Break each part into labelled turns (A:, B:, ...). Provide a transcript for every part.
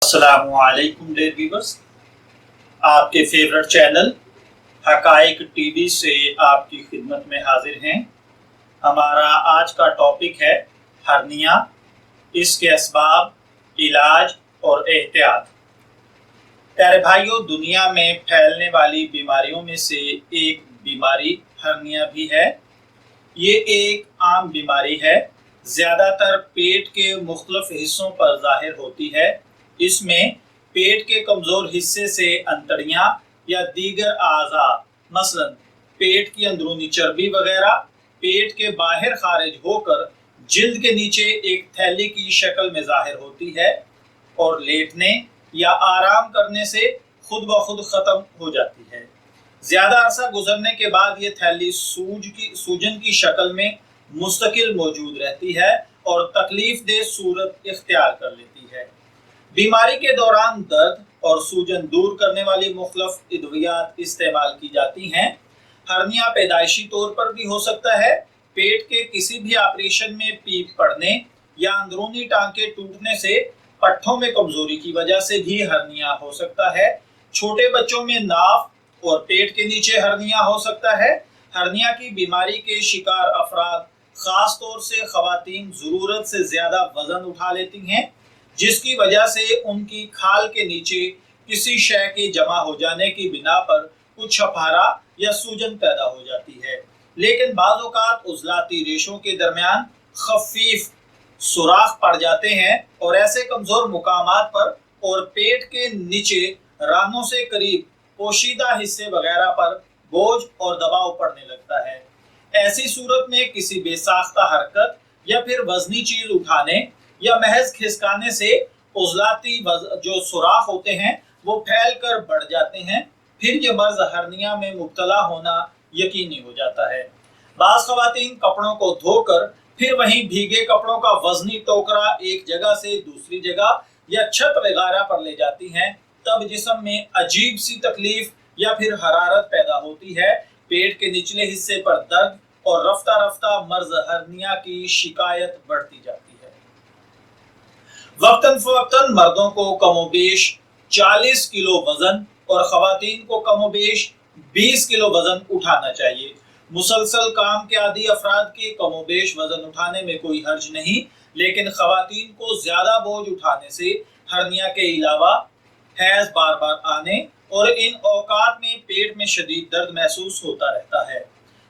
A: अस्सलामुअलैकुम dear viewers, आपके favourite channel हकाइक TV से आपकी खिदमत में हाजिर हैं। हमारा आज का टॉपिक है हर्निया, इसके असबाब, इलाज और एहतियात। प्यारे भाइयों, दुनिया में फैलने वाली बीमारियों में से एक बीमारी हर्निया भी है। ये एक आम बीमारी है, ज़्यादातर पेट के मुख्तलिफ हिस्सों पर ज़ाहिर होती है। इसमें पेट के कमज़ोर हिस्से से अंतड़ियाँ या दीगर आज़ा मसलन पेट की अंदरूनी चर्बी वगैरह पेट के बाहर खारिज होकर जिल्द के नीचे एक थैली की शक्ल में ज़ाहिर होती है और लेटने या आराम करने से खुद ब खुद ख़त्म हो जाती है। ज़्यादा अरसा गुजरने के बाद ये थैली सूजन की शक्ल में मुस्तकिल मौजूद रहती है और तकलीफ दह सूरत इख्तियार कर लेती है। बीमारी के दौरान दर्द और सूजन दूर करने वाली मुख्तलिफ अद्वियात इस्तेमाल की जाती हैं। हर्निया पैदाइशी तौर पर भी हो सकता है, पेट के किसी भी ऑपरेशन में पीप पड़ने या अंदरूनी टांके टूटने से पट्ठों में कमजोरी की वजह से भी हर्निया हो सकता है। छोटे बच्चों में नाफ और पेट के नीचे हर्निया हो सकता है। हर्निया की बीमारी के शिकार अफराद, खास तौर से खवातीन, जरूरत से ज्यादा वजन उठा लेती हैं, जिसकी वजह से उनकी खाल के नीचे किसी शय के जमा हो जाने की बिना पर कुछ छफारा या सूजन पैदा हो जाती है। लेकिन बाज़ औक़ात उज़लाती रेशों के दरमियान खफीफ सुराख पड़ जाते हैं और ऐसे कमजोर मुकामात पर और पेट के नीचे रानों से करीब पोशीदा हिस्से वगैरह पर बोझ और दबाव पड़ने लगता है। ऐसी सूरत में किसी बेसाख्ता हरकत या फिर वजनी चीज उठाने या महज खिसकाने से उज़लाती जो सुराख होते हैं वो फैल कर बढ़ जाते हैं। फिर ये मर्ज हर्निया में मुब्तला होना यकीनी हो जाता है। बाज़ ख़वातीन कपड़ों को धोकर फिर वहीं भीगे कपड़ों का वजनी टोकरा एक जगह से दूसरी जगह या छत वगैरह पर ले जाती हैं, तब जिस्म में अजीब सी तकलीफ या फिर हरारत पैदा होती है। पेट के निचले हिस्से पर दर्द और रफ्ता रफ्ता मर्ज हर्निया की शिकायत बढ़ती जाती है। वक्तन फवक्तन मर्दों को कमोबेश 40 किलो वजन और खवातीन को कमोबेश 20 किलो वजन उठाना चाहिए। मुसलसल काम के आदी अफराद के कमोबेश वजन उठाने में कोई हर्ज नहीं, लेकिन खवातीन को ज्यादा बोझ उठाने से हर्निया के अलावा हैज बार बार आने और इन औकात में पेट में शदीद दर्द महसूस होता रहता है।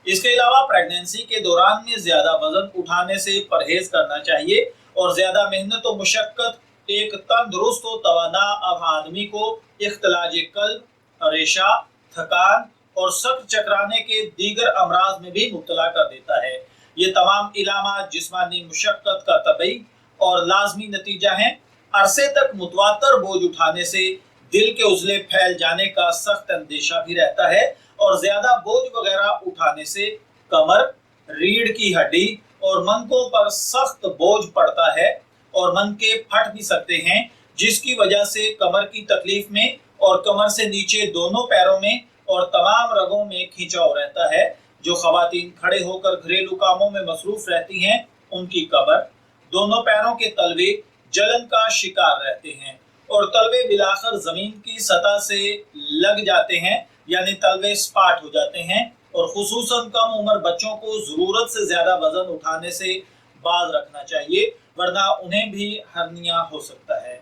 A: इसके अलावा प्रेगनेंसी के दौरान में ज्यादा वजन उठाने से परहेज करना चाहिए और ज्यादा मेहनत और मुशक्कत एक तंदुरुस्त और तवाना आदमी को इख्तिलाज कल्ब, रेशा, थकान और सख्त चकराने के दीगर अमराज में भी मुब्तला कर देता है। ये तमाम इलामात जिस्मानी मुशक्कत का तबई और लाजमी नतीजा है। अरसे तक मुतवातर बोझ उठाने से दिल के उजले फैल जाने का सख्त अंदेशा भी रहता है और ज्यादा बोझ वगैरह उठाने से कमर, रीढ़ की हड्डी और मनकों पर सख्त बोझ पड़ता है और मनके फट भी सकते हैं, जिसकी वजह से कमर की तकलीफ में और कमर से नीचे दोनों पैरों में और तमाम रगों में खिंचाव रहता है। जो खवातीन खड़े होकर घरेलू कामों में मसरूफ रहती हैं, उनकी कमर, दोनों पैरों के तलवे जलन का शिकार रहते हैं और तलवे बिलाखर जमीन की सतह से लग जाते हैं, यानी तलवे स्पाट हो जाते हैं। और खुसूसन कम उम्र बच्चों को जरूरत से ज्यादा वजन उठाने से बाज रखना चाहिए, वरना उन्हें भी हर्निया हो सकता है।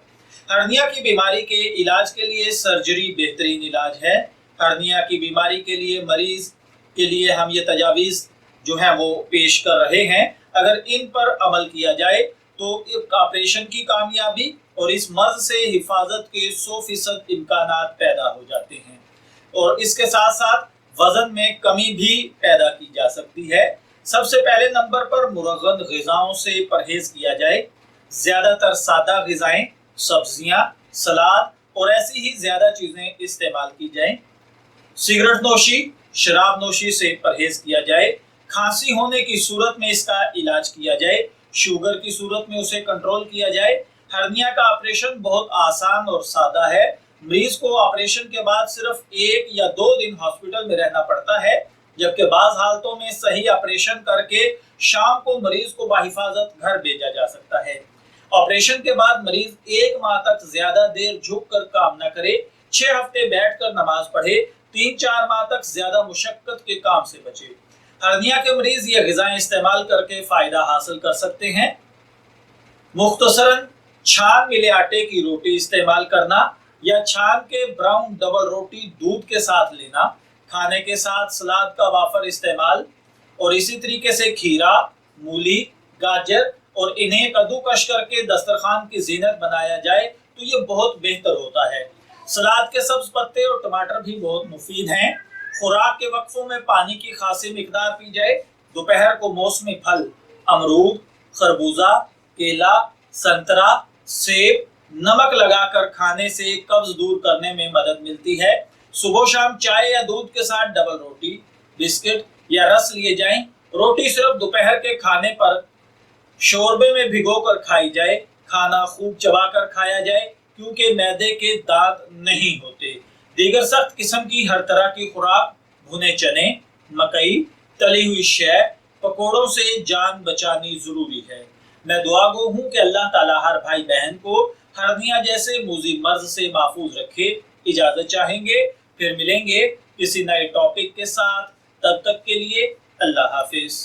A: हर्निया की बीमारी के इलाज के लिए सर्जरी बेहतरीन इलाज है। हर्निया की बीमारी के लिए मरीज के लिए हम ये तजावीज़ जो है वो पेश कर रहे हैं। अगर इन पर अमल किया जाए तो ऑपरेशन की कामयाबी और इस मर्ज से हिफाजत के 100% इम्कानात पैदा हो जाते हैं और इसके साथ साथ वजन में कमी भी पैदा की जा सकती है। सबसे पहले नंबर पर मुरगद ग़िज़ाओं से परहेज किया जाए। ज़्यादातर सादा ग़िज़ाएं, सब्जियां, सलाद और ऐसी ही ज़्यादा चीज़ें इस्तेमाल की जाएं। सिगरेट नोशी, शराब नोशी से परहेज किया जाए। खांसी होने की सूरत में इसका इलाज किया जाए। शुगर की सूरत में उसे कंट्रोल किया जाए। हर्निया का ऑपरेशन बहुत आसान और सादा है। मरीज को ऑपरेशन के बाद सिर्फ 1 या 2 दिन हॉस्पिटल में रहना पड़ता है, जबकि बाज़ हालतों में सही ऑपरेशन करके शाम को मरीज को बाहिफाजत घर भेजा जा सकता है। ऑपरेशन के बाद मरीज 1 माह तक ज्यादा देर झुक कर काम न करे, 6 हफ्ते बैठकर नमाज पढ़े, 3-4 माह तक ज्यादा मुशक्कत के काम से बचे। हर्निया के मरीज ये ग़िज़ाएं इस्तेमाल करके फायदा हासिल कर सकते हैं। मुख्तसरन छान मिले आटे की रोटी इस्तेमाल करना या छान के ब्राउन डबल रोटी दूध के साथ लेना, खाने के साथ सलाद का वाफर इस्तेमाल, और इसी तरीके से खीरा, मूली, गाजर और इन्हें कद्दूकश करके दस्तरखान की जीनत बनाया जाए तो ये बहुत बेहतर होता है। सलाद के सब्ज पत्ते और टमाटर भी बहुत मुफीद हैं। खुराक के वक्फों में पानी की खासी मिकदार पी जाए। दोपहर को मौसमी फल अमरूद, खरबूजा, केला, संतरा, सेब नमक लगाकर खाने से कब्ज दूर करने में मदद मिलती है। सुबह शाम चाय या दूध के साथ डबल रोटी, बिस्किट या रस लिए जाएं। रोटी सिर्फ दोपहर के खाने पर शोरबे में भिगोकर खाई जाए। खाना खूब चबाकर खाया जाए क्योंकि मैदे के दांत नहीं होते। दीगर सख्त किस्म की हर तरह की खुराक, भुने चने, मकई, तली हुई शय, पकोड़ों से जान बचानी जरूरी है। मैं दुआ गो हूँ कि अल्लाह ताला हर भाई बहन को हर्निया जैसे मूजी मर्ज से महफूज रखे। इजाजत चाहेंगे, फिर मिलेंगे किसी नए टॉपिक के साथ। तब तक के लिए अल्लाह हाफिज।